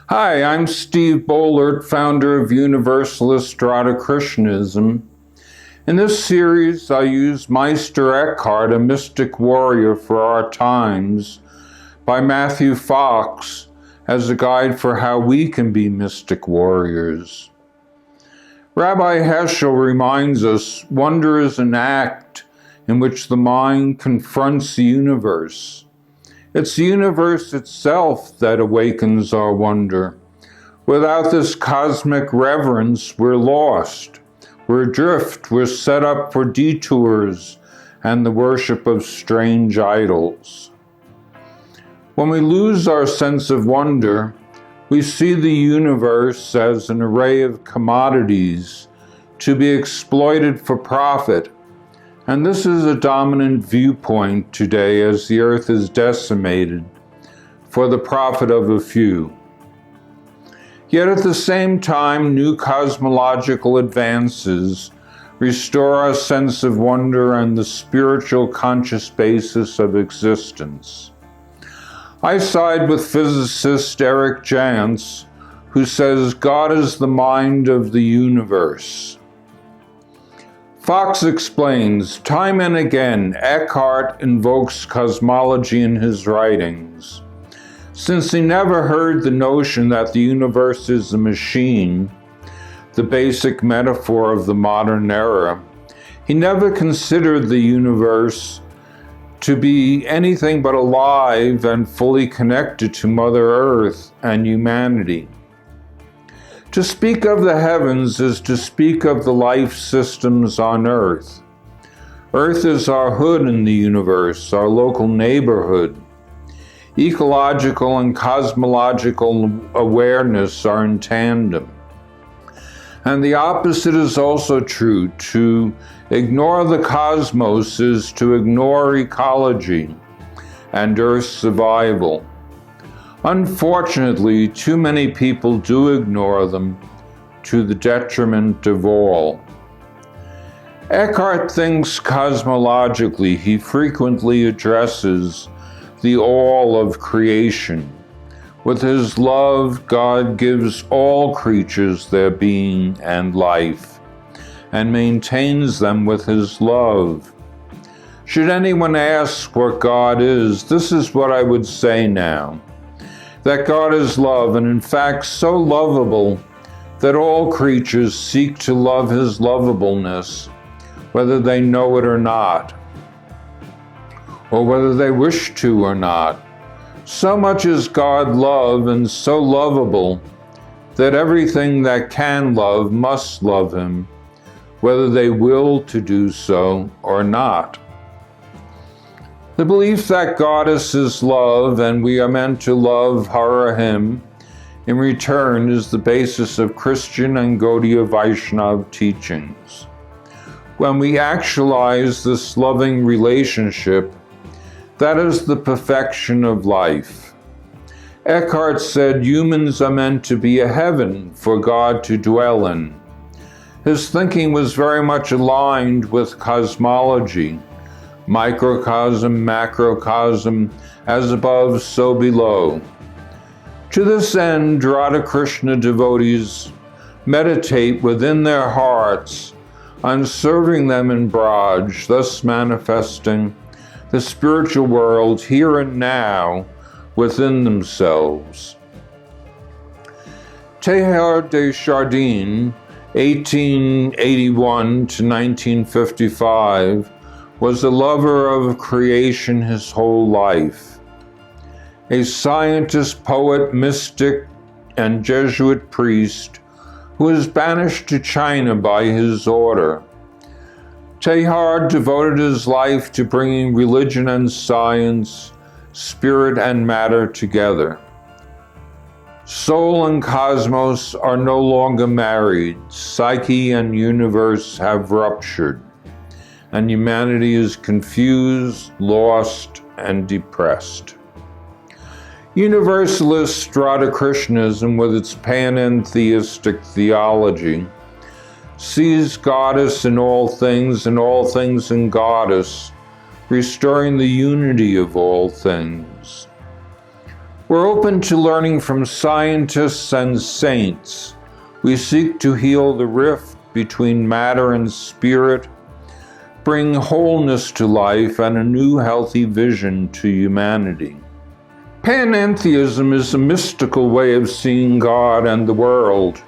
Hi, I'm Steve Bollert, founder of Universalist Radhakrishnanism. In this series, I use Meister Eckhart, a mystic warrior for our times, by Matthew Fox, as a guide for how we can be mystic warriors. Rabbi Heschel reminds us, wonder is an act in which the mind confronts the universe. It's the universe itself that awakens our wonder. Without this cosmic reverence, we're lost. We're adrift. We're set up for detours and the worship of strange idols. When we lose our sense of wonder, we see the universe as an array of commodities to be exploited for profit. And this is a dominant viewpoint today as the earth is decimated for the profit of a few. Yet at the same time, new cosmological advances restore our sense of wonder and the spiritual conscious basis of existence. I side with physicist Eric Jantz, who says God is the mind of the universe. Fox explains, time and again, Eckhart invokes cosmology in his writings. Since he never heard the notion that the universe is a machine, the basic metaphor of the modern era, he never considered the universe to be anything but alive and fully connected to Mother Earth and humanity. To speak of the heavens is to speak of the life systems on Earth. Earth is our hood in the universe, our local neighborhood. Ecological and cosmological awareness are in tandem. And the opposite is also true. To ignore the cosmos is to ignore ecology and Earth's survival. Unfortunately, too many people do ignore them to the detriment of all. Eckhart thinks cosmologically. He frequently addresses the all of creation. With his love, God gives all creatures their being and life, and maintains them with his love. Should anyone ask what God is, this is what I would say now. That God is love, and in fact so lovable that all creatures seek to love his lovableness, whether they know it or not, or whether they wish to or not. So much is God love and so lovable that everything that can love must love him, whether they will to do so or not. The belief that Goddess is love and we are meant to love her or him in return is the basis of Christian and Gaudiya Vaishnava teachings. When we actualize this loving relationship, that is the perfection of life. Eckhart said humans are meant to be a heaven for God to dwell in. His thinking was very much aligned with cosmology. Microcosm, macrocosm, as above, so below. To this end, Radhakrishna devotees meditate within their hearts on serving them in Braj, thus manifesting the spiritual world here and now within themselves. Teilhard de Chardin, 1881 to 1955, was a lover of creation his whole life. A scientist, poet, mystic, and Jesuit priest who was banished to China by his order. Teilhard devoted his life to bringing religion and science, spirit and matter together. Soul and cosmos are no longer married. Psyche and universe have ruptured, and humanity is confused, lost, and depressed. Universalist Radhakrishnanism, with its panentheistic theology, sees Goddess in all things and all things in Goddess, restoring the unity of all things. We're open to learning from scientists and saints. We seek to heal the rift between matter and spirit, bring wholeness to life and a new healthy vision to humanity. Panentheism is a mystical way of seeing God and the world.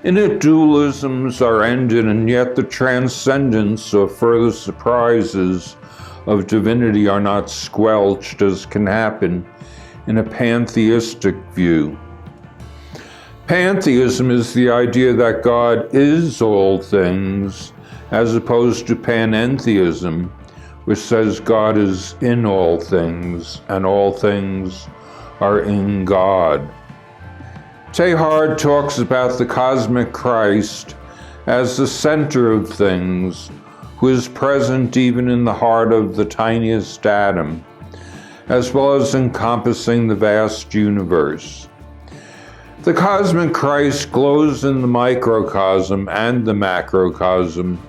In it, dualisms are ended, and yet the transcendence or further surprises of divinity are not squelched, as can happen in a pantheistic view. Pantheism is the idea that God is all things, as opposed to panentheism, which says God is in all things and all things are in God. Teilhard talks about the cosmic Christ as the center of things, who is present even in the heart of the tiniest atom, as well as encompassing the vast universe. The cosmic Christ glows in the microcosm and the macrocosm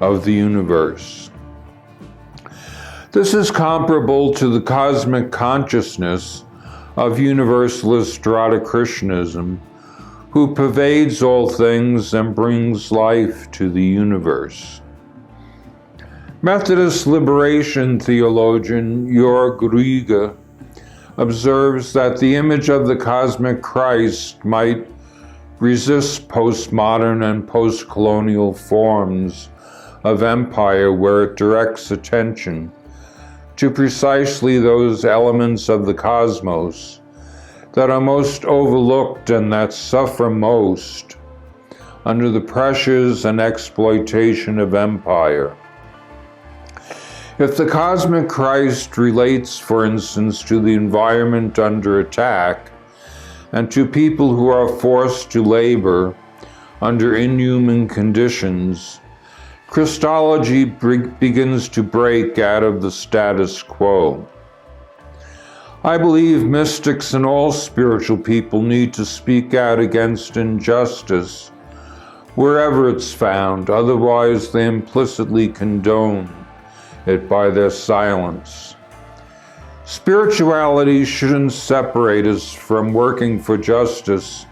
of the universe. This is comparable to the cosmic consciousness of universalist Radhakrishnanism, who pervades all things and brings life to the universe. Methodist liberation theologian Jörg Rieger observes that the image of the cosmic Christ might resist postmodern and post-colonial forms of empire where it directs attention to precisely those elements of the cosmos that are most overlooked and that suffer most under the pressures and exploitation of empire. If the cosmic Christ relates, for instance, to the environment under attack and to people who are forced to labor under inhuman conditions, Christology begins to break out of the status quo. I believe mystics and all spiritual people need to speak out against injustice wherever it's found, otherwise they implicitly condone it by their silence. Spirituality shouldn't separate us from working for justice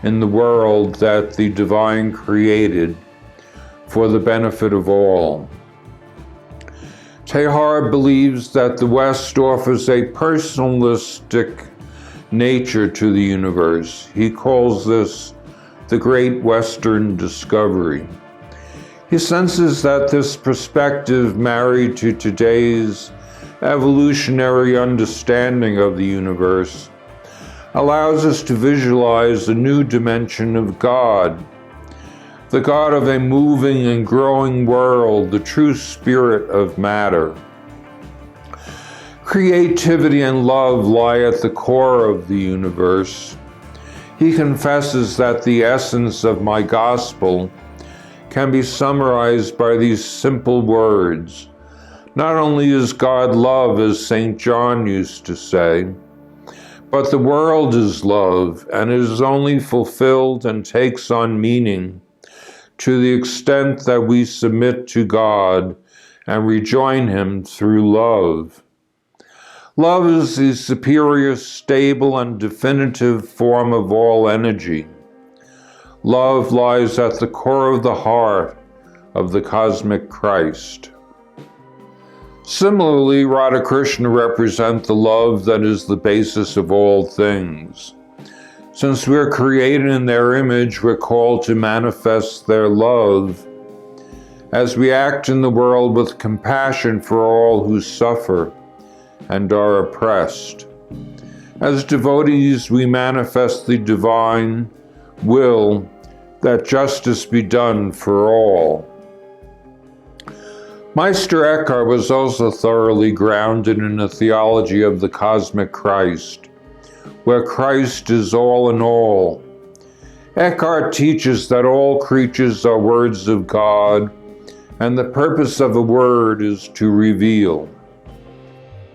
in the world that the divine created for the benefit of all. Teilhard believes that the West offers a personalistic nature to the universe. He calls this the Great Western Discovery. He senses that this perspective, married to today's evolutionary understanding of the universe, allows us to visualize a new dimension of God, the God of a moving and growing world, the true spirit of matter. Creativity and love lie at the core of the universe. He confesses that the essence of my gospel can be summarized by these simple words. Not only is God love, as St. John used to say, but the world is love, and it is only fulfilled and takes on meaning to the extent that we submit to God and rejoin Him through love. Love is the superior, stable, and definitive form of all energy. Love lies at the core of the heart of the cosmic Christ. Similarly, Radhakrishna represents the love that is the basis of all things. Since we're created in their image, we're called to manifest their love as we act in the world with compassion for all who suffer and are oppressed. As devotees, we manifest the divine will that justice be done for all. Meister Eckhart was also thoroughly grounded in a theology of the cosmic Christ, where Christ is all in all. Eckhart teaches that all creatures are words of God, and the purpose of a word is to reveal.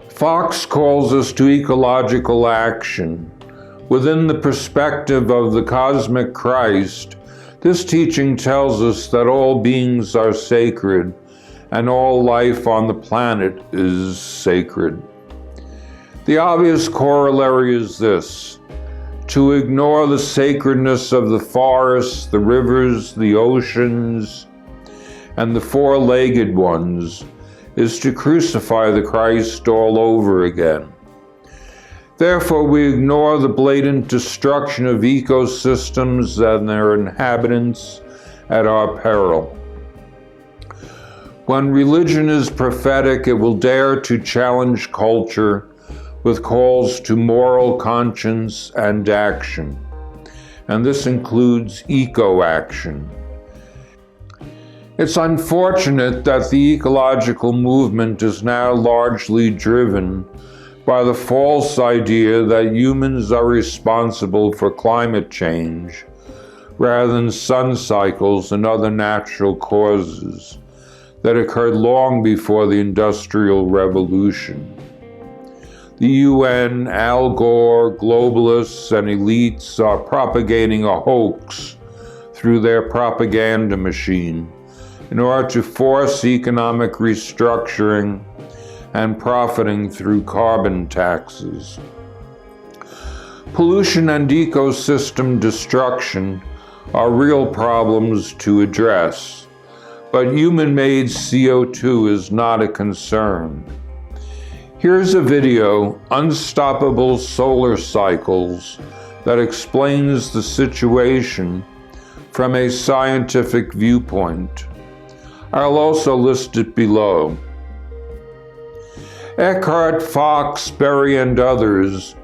Fox calls us to ecological action. Within the perspective of the cosmic Christ, this teaching tells us that all beings are sacred and all life on the planet is sacred. The obvious corollary is this: to ignore the sacredness of the forests, the rivers, the oceans, and the four-legged ones is to crucify the Christ all over again. Therefore, we ignore the blatant destruction of ecosystems and their inhabitants at our peril. When religion is prophetic, it will dare to challenge culture with calls to moral conscience and action, and this includes eco-action. It's unfortunate that the ecological movement is now largely driven by the false idea that humans are responsible for climate change rather than sun cycles and other natural causes that occurred long before the Industrial Revolution. The UN, Al Gore, globalists, and elites are propagating a hoax through their propaganda machine in order to force economic restructuring and profiting through carbon taxes. Pollution and ecosystem destruction are real problems to address, but human-made CO2 is not a concern. Here's a video, Unstoppable Solar Cycles, that explains the situation from a scientific viewpoint. I'll also list it below. Eckhart, Fox, Berry, and others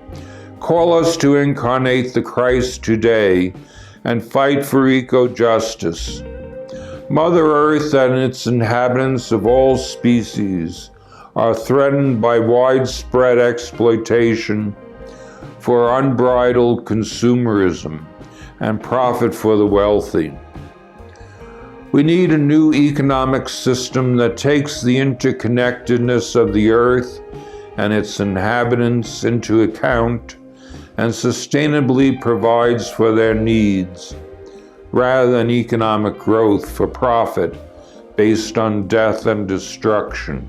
call us to incarnate the Christ today and fight for eco-justice. Mother Earth and its inhabitants of all species are threatened by widespread exploitation for unbridled consumerism and profit for the wealthy. We need a new economic system that takes the interconnectedness of the earth and its inhabitants into account and sustainably provides for their needs, rather than economic growth for profit based on death and destruction.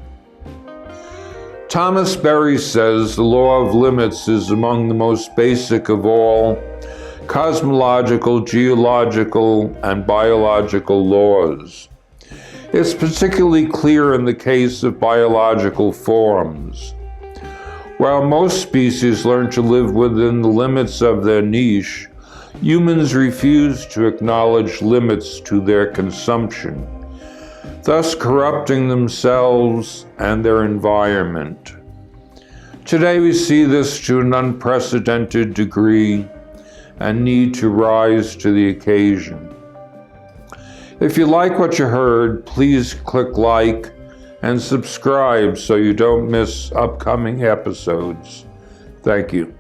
Thomas Berry says the law of limits is among the most basic of all cosmological, geological, and biological laws. It's particularly clear in the case of biological forms. While most species learn to live within the limits of their niche, humans refuse to acknowledge limits to their consumption, thus corrupting themselves and their environment. Today we see this to an unprecedented degree and need to rise to the occasion. If you like what you heard, please click like and subscribe so you don't miss upcoming episodes. Thank you.